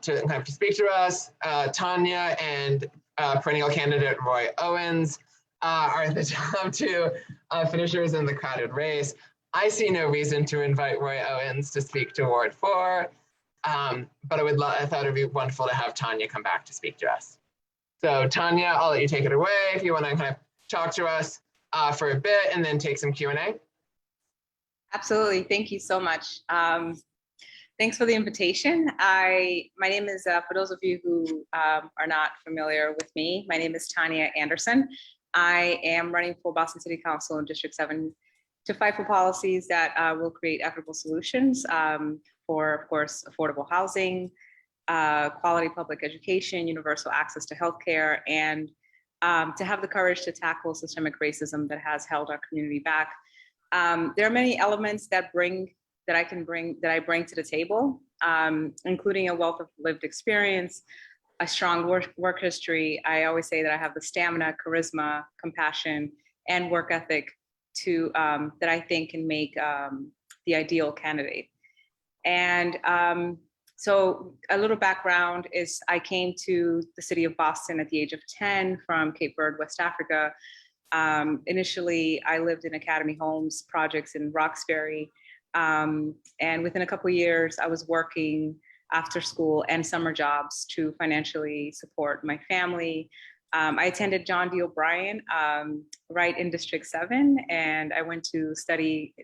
to speak to us. Tania and perennial candidate Roy Owens are the top two finishers in the crowded race. I see no reason to invite Roy Owens to speak to Ward 4, but I thought it would be wonderful to have Tania come back to speak to us. So Tania, I'll let you take it away if you want to kind of talk to us for a bit and then take some Q&A. Absolutely, thank you so much. Thanks for the invitation. My name is, for those of you who are not familiar with me, my name is Tania Anderson. I am running for Boston City Council in District 7 to fight for policies that will create equitable solutions for, of course, affordable housing, quality public education, universal access to healthcare, and to have the courage to tackle systemic racism that has held our community back. There are many elements that I bring to the table, including a wealth of lived experience, a strong work history. I always say that I have the stamina, charisma, compassion, and work ethic to that I think can make the ideal candidate. And so a little background is I came to the city of Boston at the age of 10 from Cape Verde, West Africa. Initially, I lived in Academy Homes projects in Roxbury. And within a couple of years, I was working after school and summer jobs to financially support my family. I attended John D. O'Brien right in District 7, and I went to study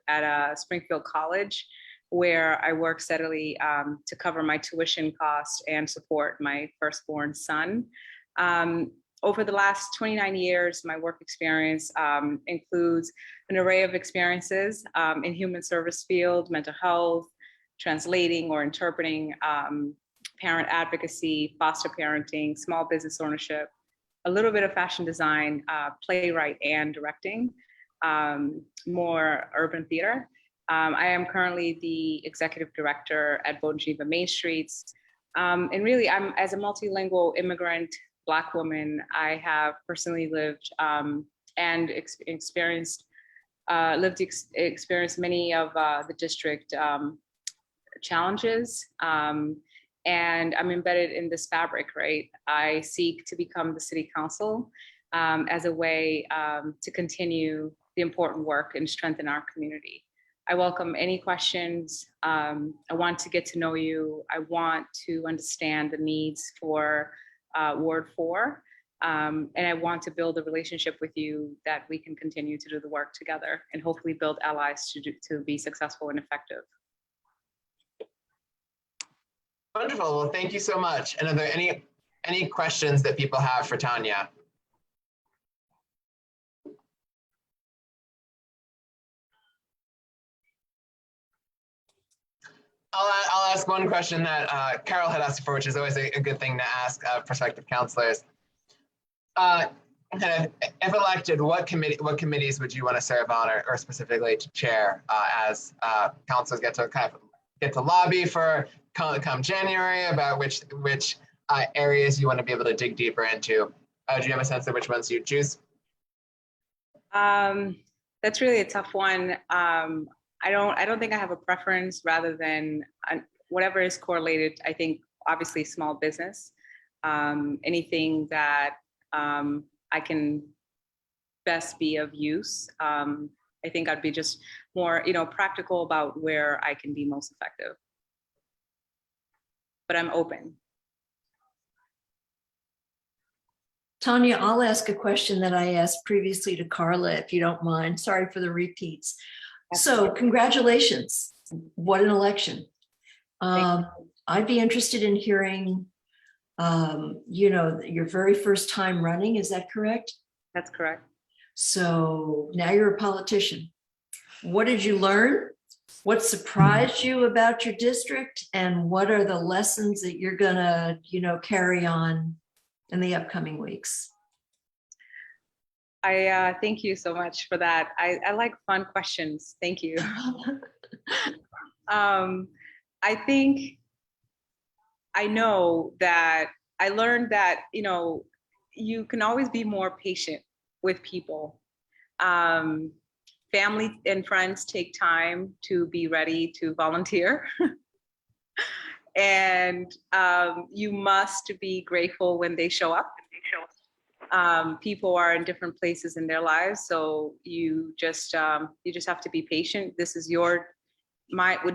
at Springfield College, where I worked steadily to cover my tuition costs and support my firstborn son. Over the last 29 years, my work experience includes an array of experiences in human service field, mental health, translating or interpreting, parent advocacy, foster parenting, small business ownership, a little bit of fashion design, playwright and directing, more urban theater. I am currently the executive director at Bone Geneva Main Streets. And really, I'm as a multilingual immigrant Black woman, I have personally lived and experienced many of the district challenges. And I'm embedded in this fabric, right? I seek to become the city council as a way to continue the important work and strengthen our community. I welcome any questions. I want to get to know you. I want to understand the needs for Ward 4. And I want to build a relationship with you that we can continue to do the work together and hopefully build allies to be successful and effective. Wonderful, well, thank you so much. And are there any questions that people have for Tania? I'll ask one question that Carol had asked for, which is always a good thing to ask prospective counselors. If elected, what committees would you want to serve on, or specifically to chair as counselors get to lobby for come January about which areas you want to be able to dig deeper into? Do you have a sense of which ones you'd choose? That's really a tough one. I don't think I have a preference, rather than whatever is correlated. I think obviously small business, anything that I can best be of use. I think I'd be just more, practical about where I can be most effective. But I'm open. Tania, I'll ask a question that I asked previously to Carla, if you don't mind. Sorry for the repeats. So congratulations, what an election. I'd be interested in hearing, your very first time running, is that correct? That's correct. So now you're a politician. What did you learn? What surprised you about your district? And what are the lessons that you're gonna, carry on in the upcoming weeks? I thank you so much for that. I like fun questions. Thank you. I think I know that I learned that, you can always be more patient with people. Family and friends take time to be ready to volunteer. And you must be grateful when they show up. People are in different places in their lives, so you just have to be patient. This is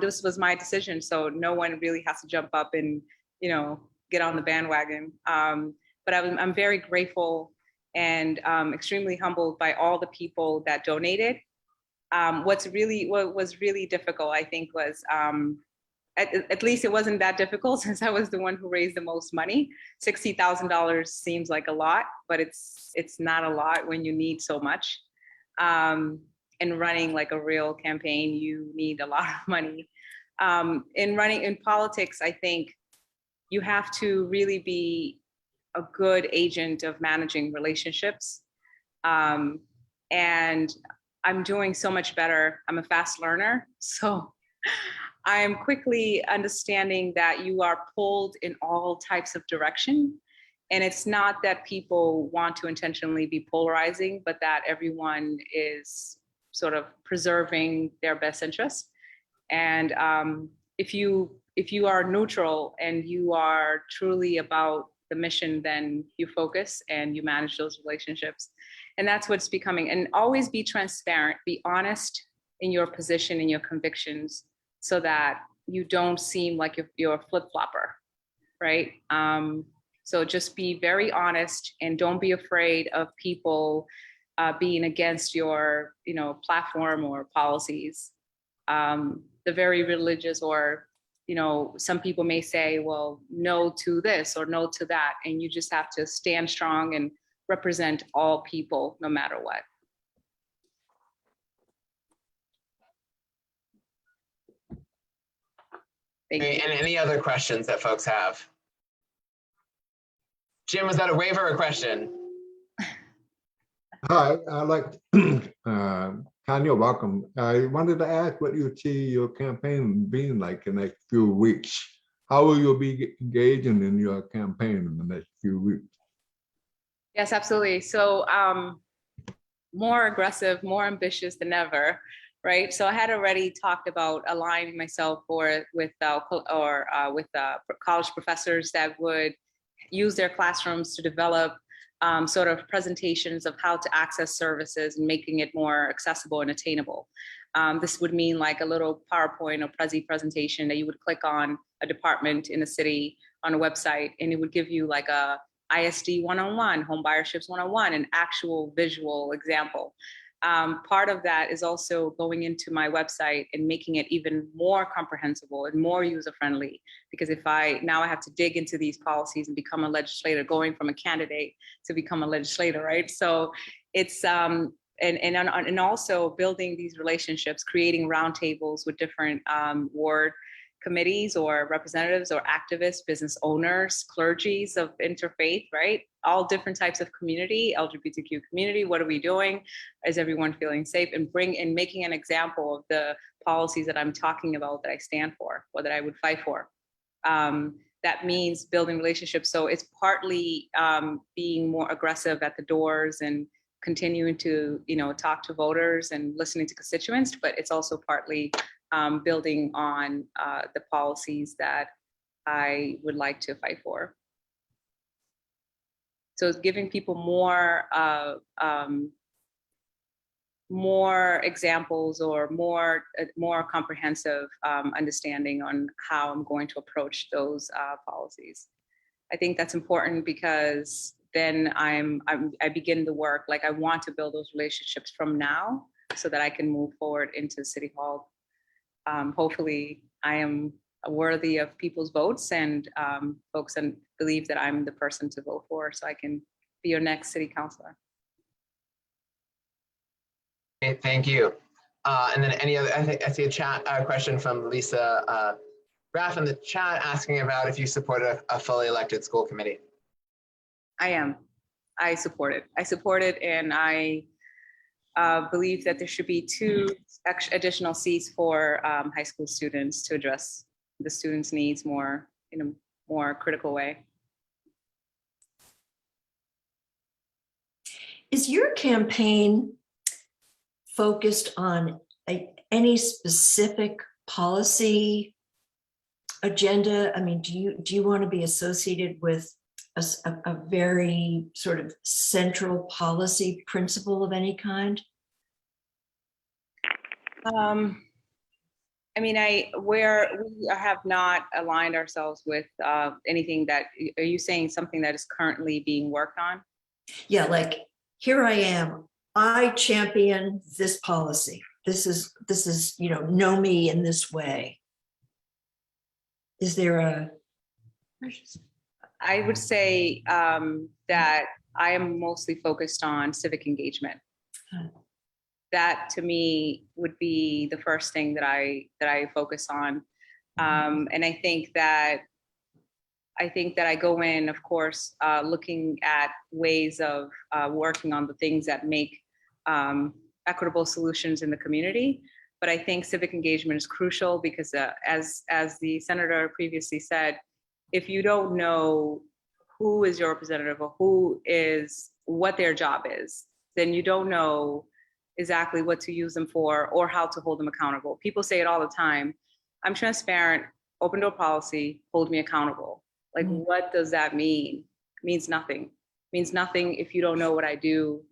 this was my decision, so no one really has to jump up and get on the bandwagon. But I'm very grateful and extremely humbled by all the people that donated. What was really difficult, I think, was at least it wasn't that difficult since I was the one who raised the most money. $60,000 seems like a lot, but it's not a lot when you need so much. And running like a real campaign, you need a lot of money. In politics, I think you have to really be a good agent of managing relationships. And I'm doing so much better. I'm a fast learner, so I'm quickly understanding that you are pulled in all types of direction. And it's not that people want to intentionally be polarizing, but that everyone is sort of preserving their best interests. And if you are neutral and you are truly about the mission, then you focus and you manage those relationships. And that's what's becoming. And always be transparent, be honest in your position and your convictions, so that you don't seem like you're a flip-flopper, right? So just be very honest and don't be afraid of people being against your, platform or policies. The very religious, or, some people may say, well, no to this or no to that. And you just have to stand strong and represent all people, no matter what. Okay, and any other questions that folks have? Jim, was that a waiver or a question? Hi, I'd like Tania, welcome. I wanted to ask what you see your campaign being like in the next few weeks. How will you be engaging in your campaign in the next few weeks? Yes, absolutely. So more aggressive, more ambitious than ever, right? So I had already talked about aligning myself with college professors that would use their classrooms to develop sort of presentations of how to access services and making it more accessible and attainable. This would mean like a little PowerPoint or Prezi presentation that you would click on a department in a city on a website, and it would give you like a ISD 101, home buyerships 101, an actual visual example. Part of that is also going into my website and making it even more comprehensible and more user-friendly. Because if I have to dig into these policies and become a legislator, going from a candidate to become a legislator, right? So it's and also building these relationships, creating roundtables with different ward committees or representatives or activists, business owners, clergies of interfaith, right? All different types of community, LGBTQ community. What are we doing? Is everyone feeling safe? And making an example of the policies that I'm talking about that I stand for or that I would fight for. That means building relationships. So it's partly being more aggressive at the doors and continuing to, talk to voters and listening to constituents, but it's also partly building on the policies that I would like to fight for. So it's giving people more examples or more comprehensive understanding on how I'm going to approach those policies. I think that's important because then I begin the work. Like I want to build those relationships from now so that I can move forward into City Hall. Hopefully I am worthy of people's votes, and folks believe that I'm the person to vote for, so I can be your next city councilor. Okay, thank you. And then any other, I see a chat question from Lisa Raff in the chat asking about if you support a fully elected school committee. I am. I support it, and I believe that there should be 2 additional seats for high school students to address the students' needs more in a more critical way. Is your campaign focused on any specific policy agenda? I mean, do you want to be associated with a very sort of central policy principle of any kind? I mean, where we have not aligned ourselves with anything that, are you saying something that is currently being worked on? Yeah, like here I am. I champion this policy. This is, know me in this way. Is there a? I would say that I am mostly focused on civic engagement. That to me would be the first thing that I focus on, and I think that I go in, of course, looking at ways of working on the things that make equitable solutions in the community. But I think civic engagement is crucial because, as the senator previously said, if you don't know who is your representative or what their job is, then you don't know exactly what to use them for or how to hold them accountable. People say it all the time. I'm transparent, open door policy, hold me accountable. Like, what does that mean? It means nothing. It means nothing if you don't know what I do.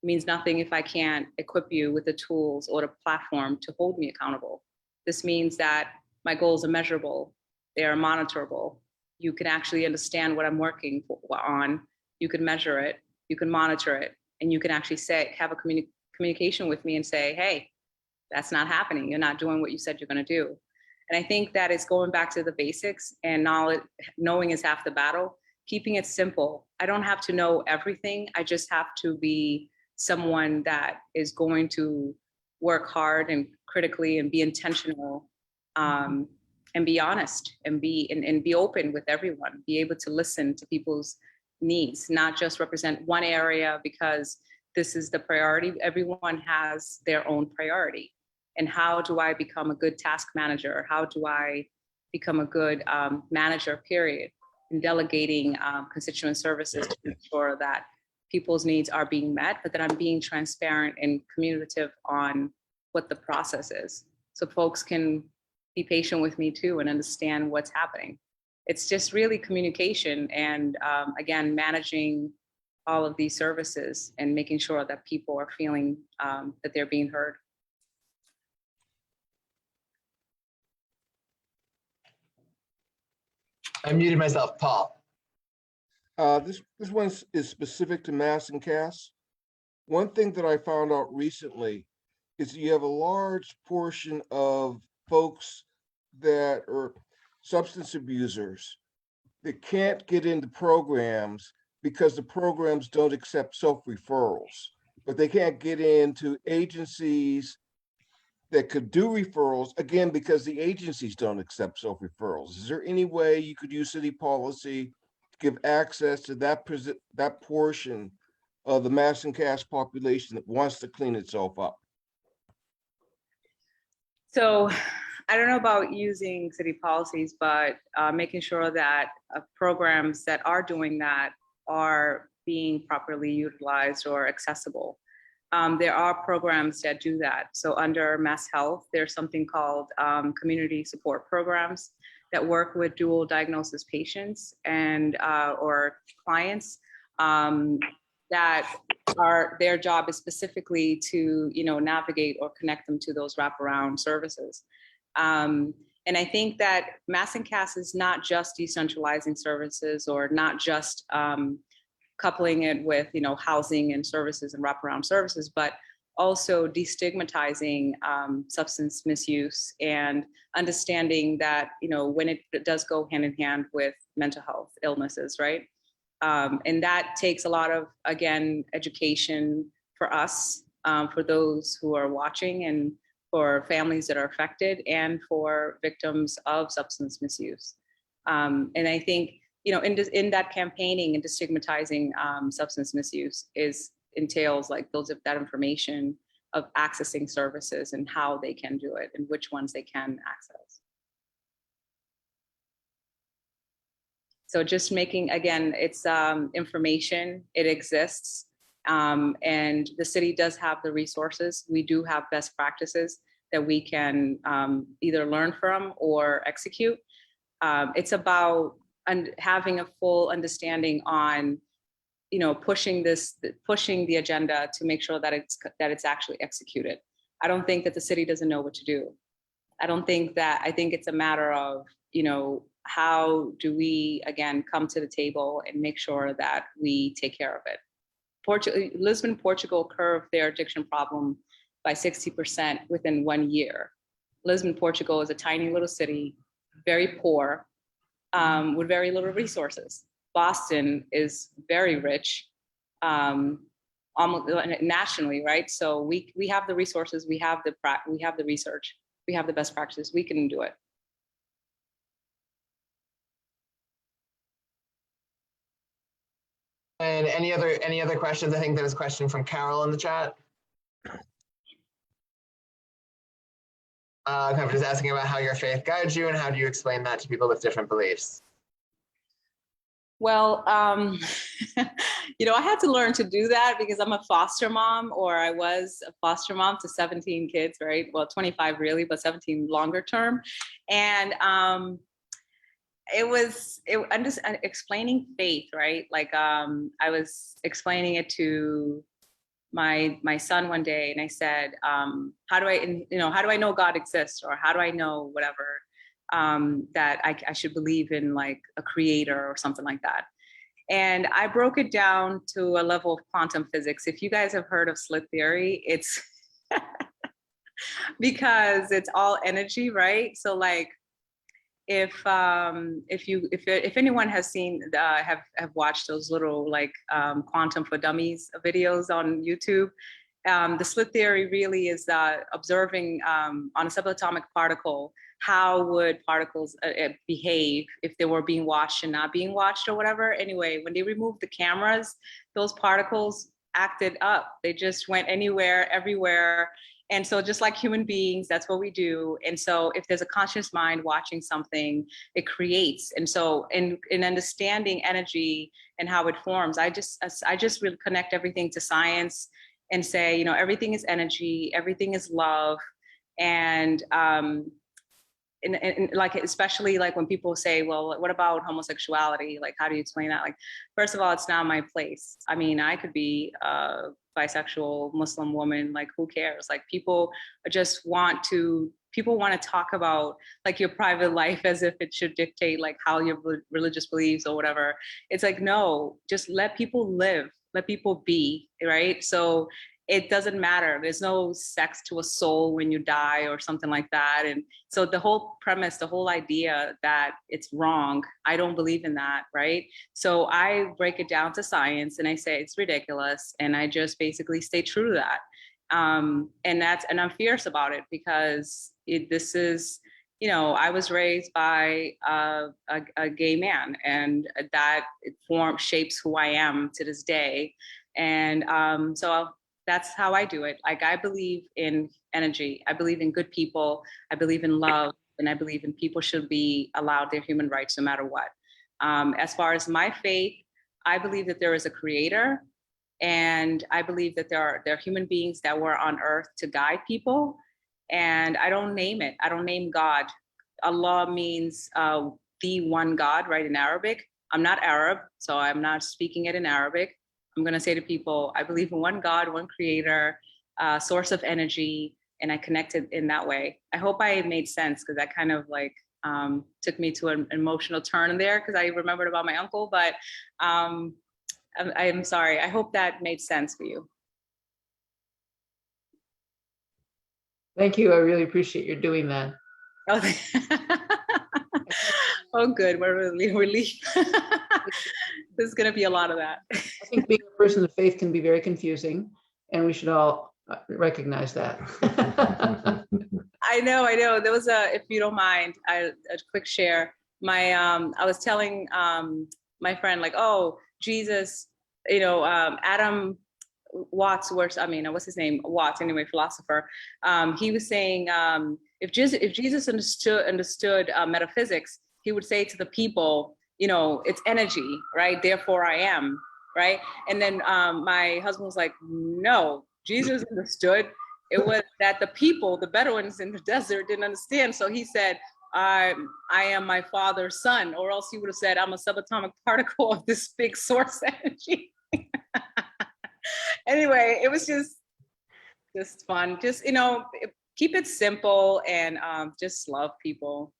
It means nothing if I can't equip you with the tools or the platform to hold me accountable. This means that my goals are measurable. They are monitorable. You can actually understand what I'm working on. You can measure it. You can monitor it. And you can actually have a communication with me and say, hey, that's not happening. You're not doing what you said you're going to do. And I think that is going back to the basics, and knowing is half the battle. Keeping it simple. I don't have to know everything. I just have to be someone that is going to work hard and critically and be intentional, and be honest and be open with everyone. Be able to listen to people's needs, not just represent one area because this is the priority. Everyone has their own priority. And how do I become a good task manager? How do I become a good manager, period, in delegating constituent services to ensure that people's needs are being met, but that I'm being transparent and communicative on what the process is. So folks can be patient with me too and understand what's happening. It's just really communication and again, managing all of these services and making sure that people are feeling that they're being heard. I muted myself, Paul. This one is specific to mass and CAS. One thing that I found out recently is you have a large portion of folks that are substance abusers that can't get into programs because the programs don't accept self-referrals, but they can't get into agencies that could do referrals, again, because the agencies don't accept self-referrals. Is there any way you could use city policy to give access to that portion of the mass and CAS population that wants to clean itself up? So I don't know about using city policies, but making sure that programs that are doing that are being properly utilized or accessible. There are programs that do that. So under Mass Health, there's something called community support programs that work with dual diagnosis patients and or clients that their job is specifically to navigate or connect them to those wraparound services. And I think that Mass and CAS is not just decentralizing services or not just coupling it with housing and services and wraparound services, but also destigmatizing substance misuse and understanding that when it does go hand in hand with mental health illnesses, right? And that takes a lot of, again, education for us, for those who are watching, and for families that are affected, and for victims of substance misuse. And I think in that campaigning and destigmatizing substance misuse entails like that information of accessing services and how they can do it and which ones they can access. So just making, again, it's information, it exists, and the city does have the resources. We do have best practices that we can either learn from or execute. It's about having a full understanding on, pushing the agenda to make sure that it's actually executed. I don't think that the city doesn't know what to do. I think it's a matter of, how do we, again, come to the table and make sure that we take care of it. Lisbon, Portugal curbed their addiction problem by 60% within 1 year. Lisbon, Portugal is a tiny little city, very poor, with very little resources. Boston is very rich, almost nationally, right? So we have the resources, we have the research, we have the best practices, we can do it. And any other questions? I think there was a question from Carol in the chat. Kind of just asking about how your faith guides you and how do you explain that to people with different beliefs? Well, I had to learn to do that because I'm a foster mom, or I was a foster mom to 17 kids, right? Well, 25 really, but 17 longer term. And I'm just explaining faith, right? Like I was explaining it to my son one day, and I said, how do I know God exists, or how do I know whatever, that I should believe in, like a creator or something like that. And I broke it down to a level of quantum physics. If you guys have heard of slit theory, it's because it's all energy, right? So like, if anyone has seen have watched those little like Quantum for Dummies videos on YouTube, the slit theory really is observing on a subatomic particle, how would particles behave if they were being watched and not being watched or whatever. Anyway, when they removed the cameras, those particles acted up. They just went anywhere, everywhere. And so just like human beings, that's what we do. And so if there's a conscious mind watching something, it creates. And so in understanding energy and how it forms, I just really connect everything to science and say, everything is energy, everything is love. And like, especially like when people say, well, what about homosexuality? Like, how do you explain that? Like, first of all, it's not my place. I mean, I could be a bisexual Muslim woman, like, who cares? Like, people want to talk about like your private life as if it should dictate like how your religious beliefs or whatever. It's like, no, just let people live, let people be, right? So it doesn't matter. There's no sex to a soul when you die or something like that. And so the whole premise, the whole idea that it's wrong, I don't believe in that, right? So I break it down to science and I say it's ridiculous. And I just basically stay true to that. And I'm fierce about it because this is, I was raised by a gay man, and that shapes who I am to this day. And so that's how I do it. Like, I believe in energy. I believe in good people. I believe in love. And I believe in people should be allowed their human rights no matter what. As far as my faith, I believe that there is a creator. And I believe that there are human beings that were on earth to guide people. And I don't name it. I don't name God. Allah means the one God, right, in Arabic. I'm not Arab, so I'm not speaking it in Arabic. I'm going to say to people, I believe in one God, one creator, source of energy, and I connected in that way. I hope I made sense, because that kind of like took me to an emotional turn there, because I remembered about my uncle, but I'm sorry. I hope that made sense for you. Thank you. I really appreciate you doing that. Oh, oh good. We're really relief. There's going to be a lot of that. I think being a person of faith can be very confusing, and we should all recognize that. I know. There was if you don't mind, a quick share. I was telling my friend, like, oh, Jesus, Adam Watts, what's his name? Watts, anyway, philosopher. He was saying, if Jesus understood metaphysics, he would say to the people, it's energy, right? Therefore I am, right? And then my husband was like, no, Jesus understood. It was that the people, the Bedouins in the desert, didn't understand. So he said, I am my father's son, or else he would have said, I'm a subatomic particle of this big source energy. Anyway, it was just fun. Just, keep it simple and just love people.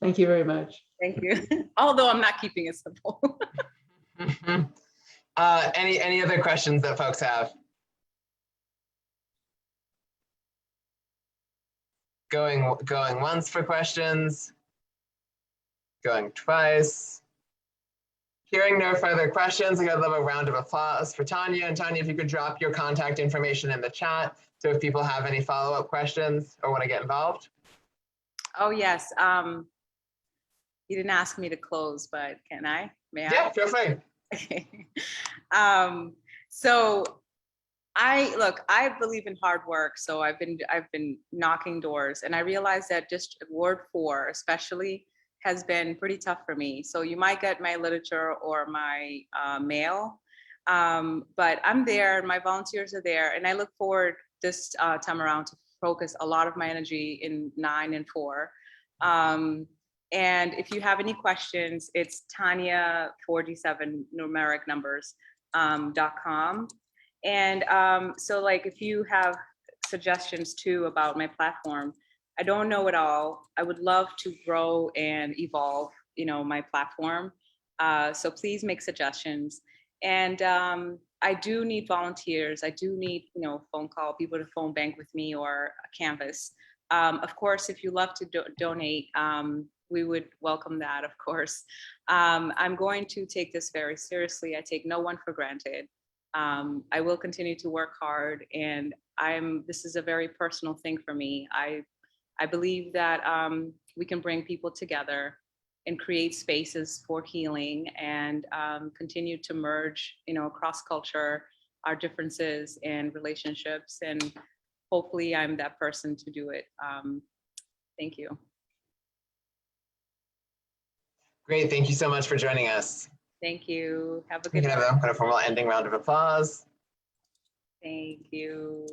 Thank you very much. Thank you. Although I'm not keeping it simple. Any other questions that folks have? Going once for questions. Going twice. Hearing no further questions, I got a little round of applause for Tania. And Tania, if you could drop your contact information in the chat, so if people have any follow-up questions or want to get involved. Oh, yes. You didn't ask me to close, but can I? May I? Yeah, feel free. Okay. So I believe in hard work. So I've been knocking doors, and I realized that just word 4 especially has been pretty tough for me. So you might get my literature or my mail, but I'm there, my volunteers are there, and I look forward this time around to focus a lot of my energy in 9 and 4. And if you have any questions, it's Tania47 numeric numbers .com. And so like if you have suggestions too about my platform, I don't know it all. I would love to grow and evolve, my platform. So please make suggestions. And I do need volunteers. I do need, phone call, people to phone bank with me or a canvas. Of course, if you love to donate, we would welcome that, of course. I'm going to take this very seriously. I take no one for granted. I will continue to work hard, and this is a very personal thing for me. I believe that we can bring people together and create spaces for healing and continue to merge, across culture, our differences and relationships. And hopefully I'm that person to do it. Thank you. Great, thank you so much for joining us. Thank you. Have a We good can night. have a formal ending round of applause. Thank you.